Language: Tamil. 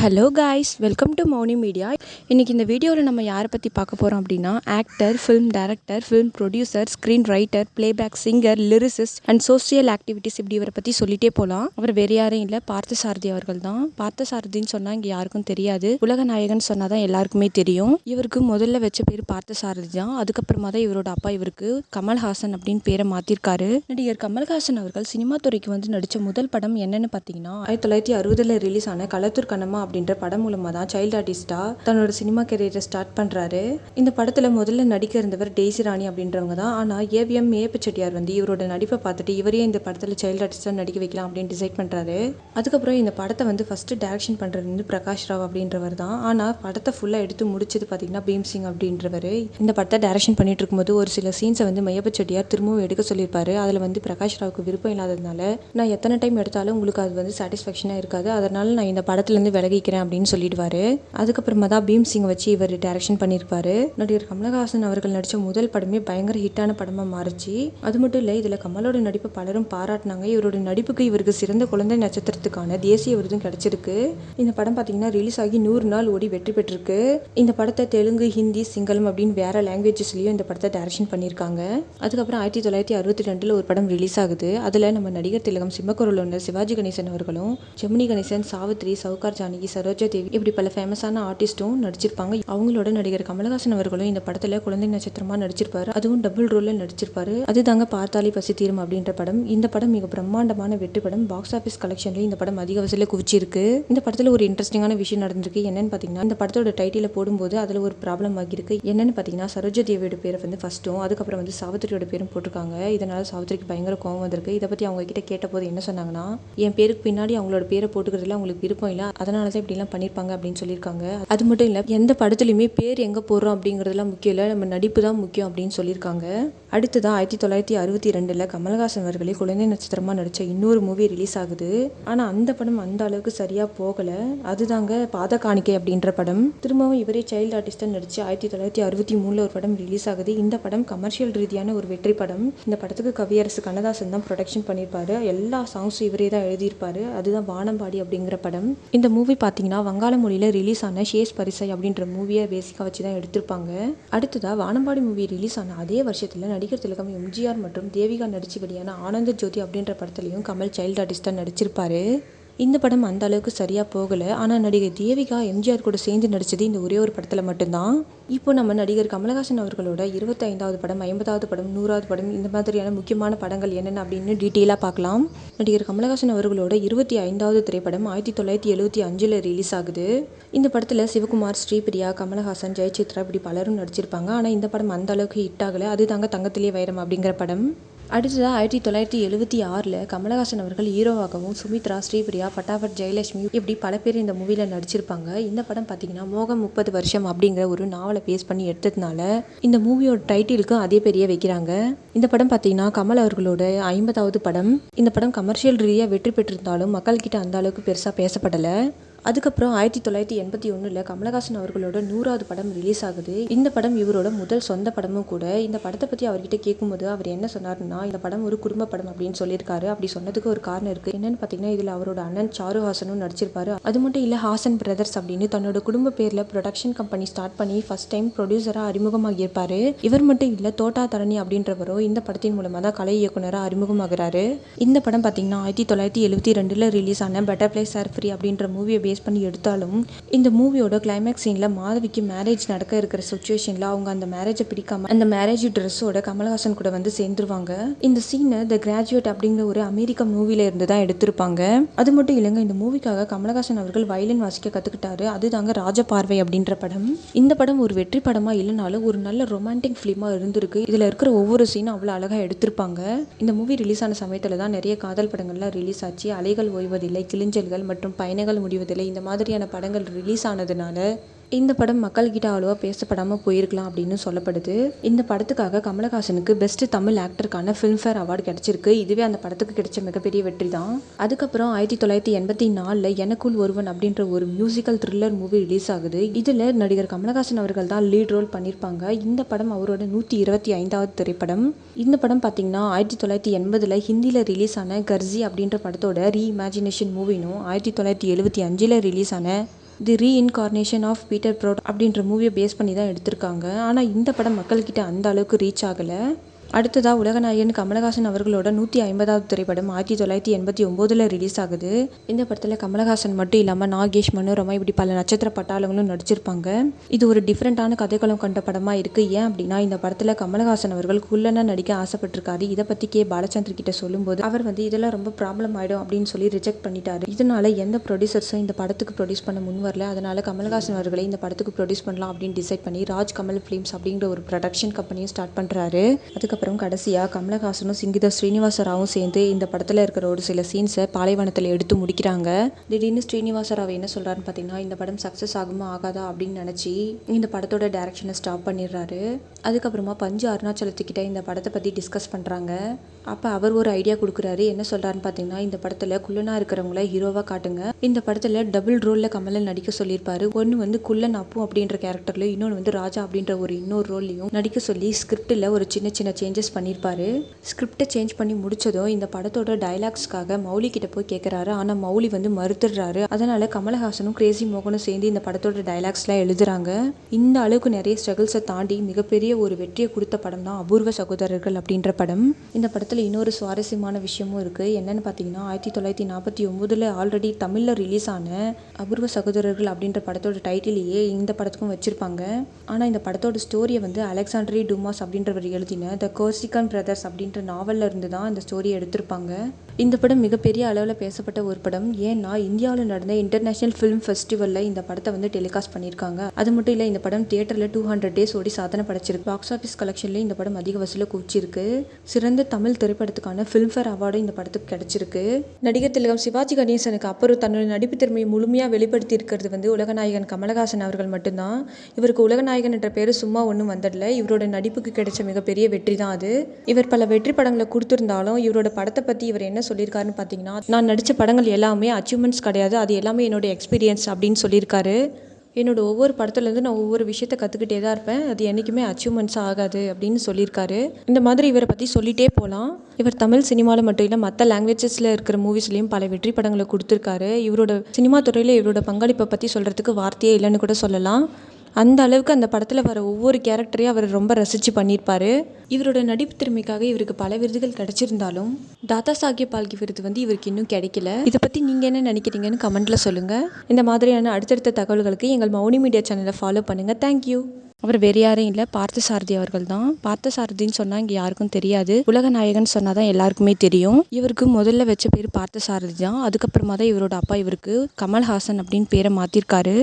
Hello guys, welcome to Mouni media. இன்றைக்கி இந்த வீடியோவில் நம்ம யாரை பற்றி பார்க்க போகிறோம் அப்படின்னா, actor, film director, film producer, screen writer, playback singer, lyricist and social activities, இப்படி இவரை பற்றி சொல்லிட்டே போகலாம். அவர் வேறு யாரும் இல்லை, பார்த்தசாரதி அவர்கள் தான். பார்த்தசாரதின்னு சொன்னால் இங்கே யாருக்கும் தெரியாது, உலக நாயகன் சொன்னால் தான் எல்லாருக்குமே தெரியும். இவருக்கு முதல்ல வச்ச பேர் பார்த்தசாரதி தான். அதுக்கப்புறமா தான் இவரோட அப்பா இவருக்கு கமல்ஹாசன் அப்படின்னு பேரை மாற்றிருக்காரு. நடிகர் கமல்ஹாசன் அவர்கள் சினிமா துறைக்கு வந்து நடித்த முதல் படம் என்னன்னு பார்த்தீங்கன்னா, 1960 ரிலீஸ் ஆன களத்தூர் கண்ணம்மா அப்படின்ற படம் மூலமாக தான் சைல்டு ஆர்டிஸ்டா தன்னோட சினிமா கெரியரை ஸ்டார்ட் பண்றாரு. இந்த படத்துல முதல்ல நடிக்க இருந்தவர் டெய்சி ராணி அப்படின்றவங்க தான். ஆனா ஏவிஎம் மேப்பு செட்டியார் வந்து இவரோட நடிப்பை பார்த்துட்டு இவரே இந்த படத்துல சைல்டு ஆர்டிஸ்டா நடிக்க வைக்கலாம் அப்படின்னு டிசைட் பண்றாரு. அதுக்கப்புறம் இந்த படத்தை வந்து ஃபர்ஸ்ட் டைரக்ஷன் பண்றது வந்து பிரகாஷ் ராவ் அப்படின்றவர் தான். ஆனா படத்தை ஃபுல்லா எடுத்து முடிச்சது பாத்தீங்கன்னா பீம்சிங் அப்படின்றவர். இந்த படத்தை டைரக்ஷன் பண்ணிட்டு இருக்கும்போது ஒரு சில சீன்ஸை வந்து மையப்ப செட்டியார் திரும்பவும் எடுக்க சொல்லியிருப்பாரு. அதுல வந்து பிரகாஷ் ராவுக்கு விருப்பம் இல்லாததுனால, நான் எத்தனை டைம் எடுத்தாலும் உங்களுக்கு அது வந்து சாட்டிஸ்ஃபேக்ஷனா இருக்காது, அதனால நான் இந்த படத்துல இருந்து விலகிக்கிறேன் அப்படின்னு சொல்லிடுவாரு. அதுக்கப்புறமா தான் பீம்சிங் வச்சு இவர் டைரக்ஷன் பண்ணியிருப்பாரு. நடிகர் கமலஹாசன் அவர்கள் நடிச்ச முதல் படமே பயங்கர ஹிட்டான படமா மாறிச்சு. அது மட்டும் இல்லை, இதுல கமலோட நடிப்பை பலரும் பாராட்டினாங்க. இவரோட நடிப்புக்கு இவருக்கு சிறந்த குழந்தை நட்சத்திரத்துக்கான தேசிய விருதும் கிடைச்சிருக்கு. இந்த படம் பார்த்தீங்கன்னா ரிலீஸ் ஆகி 100 நாள் ஓடி வெற்றி பெற்றிருக்கு. இந்த படத்தை தெலுங்கு, ஹிந்தி, சிங்களம் அப்படின்னு வேற லாங்குவேஜஸ்லயும் இந்த படத்தை டைரக்ஷன் பண்ணியிருக்காங்க. அதுக்கப்புறம் 1962 ஒரு படம் ரிலீஸ் ஆகுது. அதுல நம்ம நடிகர் திலகம், சிம்மக்குரல் ஒன்று சிவாஜி கணேசன் அவர்களும், ஜெமினி கணேசன், சாவித்ரி, சவுகார் ஜானகி, சரோஜா தேவி இப்படி பல ஃபேமஸான ஆர்டிஸ்டும் நடிச்சிருப்பாங்க. அவங்களோட நடிகர் கமலஹாசன் அவர்களும் இந்த படத்துல குழந்தை நட்சத்திரமா நடிச்சிருப்பாரு. அதுவும் டபுள் ரோல்ல நடிச்சிருப்பாரு. அதுதாங்க பார்த்தாலே பசி தீரும் அப்படின்ற படம். இந்த படம் மிக பிரம்மாண்டமான வெற்றி படம். பாக்ஸ் ஆஃபீஸ் கலெக்ஷன்ல இந்த படம் அதிக வசூல குவிச்சிருக்கு. இந்த படத்துல ஒரு இன்ட்ரெஸ்டிங்கான விஷயம் நடந்திருக்கு. என்னன்னு பாத்தீங்கன்னா, இந்த படத்தோட டைட்டில போடும்போது அதுல ஒரு ப்ராப்ளம் ஆகிருக்கு. என்னன்னு பாத்தீங்கன்னா, சரோஜா தேவியோட பேரை வந்து ஃபர்ஸ்ட்டும் அதுக்கப்புறம் வந்து சாவித்திரியோட பேரும் போட்டிருக்காங்க. இதனால சாவித்திரிக்கு பயங்கர கோவம் வந்திருக்கு. இதை பத்தி அவங்க கிட்ட கேட்டபோது என்ன சொன்னாங்கன்னா, என் பேருக்கு பின்னாடி அவங்களோட பேரை போட்டுக்கிறதுல அவங்களுக்கு விருப்பம் இல்லை, அதனாலதான் இப்படி எல்லாம் பண்ணிருப்பாங்க அப்படின்னு சொல்லியிருக்காங்க. அது மட்டும் இல்லை, எந்த படத்துலையுமே பேர் எங்கே போடுறோம் அப்படிங்கிறதுலாம் முக்கியம் இல்லை, நம்ம நடிப்பு தான் முக்கியம் அப்படின்னு சொல்லியிருக்காங்க. அடுத்ததான் 1962 கமல்ஹாசன் அவர்களே குழந்தை நட்சத்திரமா நடிச்ச இன்னொரு மூவி ரிலீஸ் ஆகுது. ஆனால் அந்த படம் அந்த அளவுக்கு சரியா போகலை. அதுதாங்க பாத காணிக்கை அப்படின்ற படம். திரும்பவும் இவரே சைல்டு ஆர்டிஸ்டா நடிச்சு 1963 ஒரு படம் ரிலீஸ் ஆகுது. இந்த படம் கமர்ஷியல் ரீதியான ஒரு வெற்றி படம். இந்த படத்துக்கு கவியரசு கண்ணதாசன் தான் ப்ரொடக்ஷன் பண்ணியிருப்பாரு. எல்லா சாங்ஸும் இவரே தான் எழுதியிருப்பாரு. அதுதான் வானம்பாடி அப்படிங்கிற படம். இந்த மூவி பார்த்தீங்கன்னா வங்காள மொழியில் ரிலீஸ் ஆன ஷேஸ் பரிசை அப்படின்ற மூவியை பேசிக்காக வச்சு தான் எடுத்திருப்பாங்க. அடுத்ததாக வானம்பாடி மூவி ரிலீஸ் ஆன அதே வருஷத்தில் நடிகர் திலகம், எம்ஜிஆர் மற்றும் தேவிகா நடிச்சு வெளியான ஆனந்த ஜோதி அப்படின்ற படத்துலையும் கமல் சைல்டு ஆர்டிஸ்டாக நடிச்சிருப்பாரு. இந்த படம் அந்த அளவுக்கு சரியாக போகலை. ஆனால் நடிகர் தேவிகா எம்ஜிஆர் கூட சேர்ந்து நடித்தது இந்த ஒரே ஒரு படத்தில் மட்டும்தான். இப்போ நம்ம நடிகர் கமலஹாசன் அவர்களோட 25வது படம், 50வது படம், 100வது படம், இந்த மாதிரியான முக்கியமான படங்கள் என்னென்ன அப்படின்னு டீட்டெயிலாக பார்க்கலாம். நடிகர் கமலஹாசன் அவர்களோட 25வது திரைப்படம் 1975 ரிலீஸ் ஆகுது. இந்த படத்தில் சிவகுமார், ஸ்ரீபிரியா, கமலஹாசன், ஜெயசித்ரா இப்படி பலரும் நடிச்சிருப்பாங்க. ஆனால் இந்த படம் அந்த அளவுக்கு ஹிட் ஆகலை. அது தாங்க தங்கத்திலே வைரம் அப்படிங்கிற படம். அடுத்ததாக 1976 கமலஹாசன் அவர்கள் ஹீரோவாகவும், சுமித்ரா, ஸ்ரீபிரியா, பட்டாபட், ஜெயலட்சுமி இப்படி பல பேர் இந்த மூவியில் நடிச்சிருப்பாங்க. இந்த படம் பார்த்தீங்கன்னா மோகம் 30 வருஷம் அப்படிங்கிற ஒரு நாவலை பேஸ் பண்ணி எடுத்ததுனால இந்த மூவியோட டைட்டிலுக்கும் அதே பெரிய வைக்கிறாங்க. இந்த படம் பார்த்தீங்கன்னா கமல் அவர்களோட 50வது படம். இந்த படம் கமர்ஷியல் ரீதியாக வெற்றி பெற்றிருந்தாலும் மக்கள்கிட்ட அந்த அளவுக்கு பெருசாக பேசப்படலை. அதுக்கப்புறம் 1981 கமலஹாசன் அவர்களோட 100வது படம் ரிலீஸ் ஆகுது. இந்த படம் இவரோட முதல் சொந்த படமும் கூட. இந்த படத்தை பற்றி அவர்கிட்ட கேட்கும்போது அவர் என்ன சொன்னார்னா, இந்த படம் ஒரு குடும்ப படம் அப்படின்னு சொல்லியிருக்காரு. அப்படி சொன்னதுக்கு ஒரு காரணம் இருக்கு. என்னன்னு பார்த்தீங்கன்னா, இதில் அவரோட அண்ணன் சாருஹாசனும் நடிச்சிருப்பாரு. அது மட்டும் இல்லை, ஹாசன் பிரதர்ஸ் அப்படின்னு தன்னோட குடும்ப பேரில் ப்ரொடக்ஷன் கம்பெனி ஸ்டார்ட் பண்ணி ஃபர்ஸ்ட் டைம் ப்ரொடியூசராக அறிமுகமாகியிருப்பாரு. இவர் மட்டும் இல்லை, தோட்டா தரணி அப்படின்றவரும் இந்த படத்தின் மூலமாக தான் கலை இயக்குனராக அறிமுகமாகிறாரு. இந்த படம் பார்த்தீங்கன்னா 1972 ரிலீஸ் ஆன பட்டர்ஃப்ளைஸ் ஆர் ஃப்ரீ அப்படின்ற மூவியை பேஸ் பண்ணி எடுத்தாலும், இந்த மூவியோட கிளைமேக்ஸ் சீன்ல மாதவிக்கு மேரேஜ் நடக்க இருக்கிற சிச்சுவேஷன்ல அவங்க அந்த மேரேஜை பிடிக்காம அந்த மேரேஜ் ட்ரெஸ்ஸோட கமலஹாசன் கூட வந்து சேர்ந்துருவாங்க. இந்த சீனை த கிராஜுவேட் அப்படிங்கிற ஒரு அமெரிக்க மூவில இருந்து தான் எடுத்திருப்பாங்க. அது மட்டும் இல்லைங்க, இந்த மூவிக்காக கமலஹாசன் அவர்கள் வயலின் வாசிக்க கத்துக்கிட்டாரு. அதுதாங்க ராஜபார்வை அப்படின்ற படம். இந்த படம் ஒரு வெற்றி படமா இல்லைனாலும் ஒரு நல்ல ரொமான்டிக் ஃபிலிமா இருந்திருக்கு. இதுல இருக்கிற ஒவ்வொரு சீனும் அவ்வளவு அழகா எடுத்திருப்பாங்க. இந்த மூவி ரிலீஸ் ஆன சமயத்துல தான் நிறைய காதல் படங்கள்லாம் ரிலீஸ் ஆச்சு. அலைகள் ஓய்வதில்லை, கிளிஞ்சல்கள் மற்றும் பயணங்கள் முடிவதில்லை இந்த மாதிரியான படங்கள் ரிலீஸ் ஆனதுனால இந்த படம் மக்கள்கிட்ட அவ்வளோவா பேசப்படாமல் போயிருக்கலாம் அப்படின்னு சொல்லப்படுது. இந்த படத்துக்காக கமலஹாசனுக்கு பெஸ்ட் தமிழ் ஆக்டருக்கான ஃபிலிம்ஃபேர் அவார்டு கிடைச்சிருக்கு. இதுவே அந்த படத்துக்கு கிடைச்ச மிகப்பெரிய வெற்றி தான். அதுக்கப்புறம் 1984 எனக்குள் ஒருவன் அப்படின்ற ஒரு மியூசிக்கல் த்ரில்லர் மூவி ரிலீஸ் ஆகுது. இதில் நடிகர் கமலஹாசன் அவர்கள் தான் லீட் ரோல் பண்ணியிருப்பாங்க. இந்த படம் அவரோட 125வது திரைப்படம். இந்த படம் பார்த்தீங்கன்னா 1980 ஹிந்தியில் ரிலீஸ் ஆன கர்ஜி அப்படின்ற படத்தோட ரீஇமேஜினேஷன் மூவினும், 1975 ரிலீஸ் ஆன தி ரீஇன்கார்னேஷன் ஆஃப் பீட்டர் ப்ரோட் அப்படின்ற மூவியை பேஸ் பண்ணி தான் எடுத்திருக்காங்க. ஆனால் இந்த படம் மக்கள்கிட்ட அந்த அளவுக்கு ரீச் ஆகலை. அடுத்ததாக உலகநாயகன் கமலஹாசன் அவர்களோட 150வது திரைப்படம் 1989 ரிலீஸ் ஆகுது. இந்த படத்தில் கமலஹாசன் மட்டும் இல்லாமல் நாகேஷ், மனோரமா இப்படி பல நட்சத்திர பட்டாளங்களும் நடிச்சிருப்பாங்க. இது ஒரு டிஃப்ரெண்ட்டான கதைக்களம் கொண்ட படமாக இருக்குது. ஏன் அப்படின்னா இந்த படத்தில் கமலஹாசன் அவர்கள் குள்ளனா நடிக்க ஆசைப்பட்டிருக்காரு. இதை பற்றி பாலச்சந்தர் கிட்ட சொல்லும்போது அவர் இதெல்லாம் ரொம்ப ப்ராப்ளம் ஆகிடும் அப்படின்னு சொல்லி ரிஜெக்ட் பண்ணிட்டாரு. இதனால எந்த ப்ரொடியூசர்ஸும் இந்த படத்துக்கு ப்ரொடியூஸ் பண்ண முன் வரல. அதனால கமலஹாசன் அவர்களை இந்த படத்துக்கு ப்ரொடியூஸ் பண்ணலாம் அப்படின்னு டிசைட் பண்ணி ராஜ் கமல் ஃபிலிம்ஸ் அப்படிங்கிற ஒரு ப்ரொடக்ஷன் கம்பெனியும் ஸ்டார்ட் பண்ணுறாரு. அதுக்கப்புறம் கடைசியாக கமலஹாசனும் சிங்கித ஸ்ரீனிவாச ராவும் சேர்ந்து இந்த படத்தில் இருக்கிற ஒரு சில சீன்ஸை பாலைவனத்தில் எடுத்து முடிக்கிறாங்க. திடீர்னு ஸ்ரீனிவாச ராவ் என்ன சொல்கிறாருன்னு பார்த்தீங்கன்னா இந்த படம் சக்ஸஸ் ஆகுமா ஆகாதா அப்படின்னு நினச்சி இந்த படத்தோட டைரக்ஷனை ஸ்டாப் பண்ணிடுறாரு. அதுக்கப்புறமா பஞ்சு அருணாச்சலத்துக்கிட்ட இந்த படத்தை பற்றி டிஸ்கஸ் பண்ணுறாங்க. அப்போ அவர் ஒரு ஐடியா கொடுக்குறாரு. என்ன சொல்கிறாருன்னு பார்த்தீங்கன்னா இந்த படத்தில் குள்ளனா இருக்கிறவங்கள ஹீரோவாக காட்டுங்க. இந்த படத்தில் டபுள் ரோலில் கமலை நடிக்க சொல்லியிருப்பாரு. ஒன்று குள்ளன் அப்பு அப்படின்ற கேரக்டர்லையும் இன்னொன்று ராஜா அப்படின்ற ஒரு இன்னொரு ரோல்லையும் நடிக்க சொல்லி ஸ்கிரிப்டில் ஒரு சின்ன சின்ன சேஞ்சஸ் பண்ணியிருப்பாரு. ஸ்கிரிப்டை சேஞ்ச் பண்ணி முடிச்சதும் இந்த படத்தோட டைலாக்ஸ்க்காக மௌலி கிட்ட போய் கேட்குறாரு. ஆனால் மௌலி மறுத்துடுறாரு. அதனால கமலஹாசனும் கிரேசி மோகனும் சேர்ந்து இந்த படத்தோட டைலாக்ஸ்லாம் எழுதுறாங்க. இந்த அளவுக்கு நிறைய ஸ்ட்ரகிள்ஸை தாண்டி மிகப்பெரிய ஒரு வெற்றியை கொடுத்த படம் தான் அபூர்வ சகோதரர்கள் அப்படின்ற படம். இந்த படத்தில் இன்னொரு சுவாரஸ்யமான விஷயமும் இருக்குது. என்னன்னு பார்த்தீங்கன்னா 1949 ஆல்ரெடி தமிழில் ரிலீஸ் ஆன அபூர்வ சகோதரர்கள் அப்படின்ற படத்தோட டைட்டிலேயே இந்த படத்துக்கும் வச்சிருப்பாங்க. ஆனால் இந்த படத்தோட ஸ்டோரியை அலெக்சாண்ட்ரி டுமாஸ் அப்படின்றவர் எழுதின த கோர்சிகன் பிரதர்ஸ் அப்படின்ற நாவலில் இருந்து தான் இந்த ஸ்டோரியை எடுத்திருப்பாங்க. இந்த படம் மிகப்பெரிய அளவில் பேசப்பட்ட ஒரு படம். ஏன்னா இந்தியாவில் நடந்த இன்டர்நேஷனல் ஃபிலிம் ஃபெஸ்டிவலில் இந்த படத்தை டெலிகாஸ்ட் பண்ணியிருக்காங்க. அது மட்டும் இல்லை இந்த படம் தியேட்டரில் 200 டேஸ் ஓடி சாதனை படைச்சிருக்கு. பாக்ஸ் ஆஃபீஸ் கலெக்ஷன்லேயும் இந்த படம் அதிக வசூலை குவிச்சிருக்கு. சிறந்த தமிழ் திரைப்படத்துக்கான ஃபிலிம்ஃபேர் அவார்டும் இந்த படத்துக்கு கிடைச்சிருக்கு. நடிகர் திலகம் சிவாஜி கணேசனுக்கு அப்புறம் தன்னோட நடிப்பு திறமையை முழுமையாக வெளிப்படுத்தி இருக்கிறது உலகநாயகன் கமலஹாசன் அவர்கள் மட்டும்தான். இவருக்கு உலகநாயகன் என்ற பேர் சும்மா ஒன்றும் வந்ததில்ல. இவரோட நடிப்புக்கு கிடைச்ச மிகப்பெரிய வெற்றி தான் அது. இவர் பல வெற்றி படங்களை கொடுத்திருந்தாலும் இவரோட படத்தை பற்றி இவர் என்ன சொல்லியிருக்காருன்னு பார்த்தீங்கன்னா நான் நடித்த படங்கள் எல்லாமே அச்சீவ்மெண்ட்ஸ் கிடையாது, அது எல்லாமே என்னோட எக்ஸ்பீரியன்ஸ் அப்படின்னு சொல்லியிருக்காரு. என்னோட ஒவ்வொரு படத்துலேருந்து நான் ஒவ்வொரு விஷயத்தை கற்றுக்கிட்டே தான் இருப்பேன், அது என்றைக்குமே அச்சீவ்மெண்ட்ஸ் ஆகாது அப்படின்னு சொல்லியிருக்காரு. இந்த மாதிரி இவரை பற்றி சொல்லிகிட்டே போகலாம். இவர் தமிழ் சினிமாவில் மட்டும் இல்லை மற்ற லாங்குவேஜஸில் இருக்கிற மூவிஸ்லேயும் பல வெற்றி படங்களை கொடுத்துருக்காரு. இவரோட சினிமா துறையில் இவரோட பங்களிப்பை பற்றி சொல்கிறதுக்கு வார்த்தையே இல்லைன்னு கூட சொல்லலாம். அந்த அளவுக்கு அந்த படத்தில் வர ஒவ்வொரு கேரக்டரையும் அவர் ரொம்ப ரசித்து பண்ணியிருப்பார். இவரோட நடிப்பு திறமைக்காக இவருக்கு பல விருதுகள் கிடைச்சிருந்தாலும் தாதா சாஹேப் பால்கே விருது இவருக்கு இன்னும் கிடைக்கல. இதை பற்றி நீங்கள் என்ன நினைக்கிறீங்கன்னு கமெண்ட்டில் சொல்லுங்கள். இந்த மாதிரியான அடுத்தடுத்த தகவல்களுக்கு எங்கள் மௌனி மீடியா சேனலை ஃபாலோ பண்ணுங்கள். தேங்க்யூ. அவர் வேறு யாரும் இல்லை, பார்த்தசாரதி அவர்கள் தான். பார்த்தசாரதின்னு சொன்னால் இங்கே யாருக்கும் தெரியாது. உலகநாயகன் சொன்னால் தான் எல்லாருக்குமே தெரியும். இவருக்கு முதல்ல வச்ச பேர் பார்த்தசாரதி தான். அதுக்கப்புறமா தான் இவரோட அப்பா இவருக்கு கமல்ஹாசன் அப்படின்னு பேரை மாற்றிருக்காரு.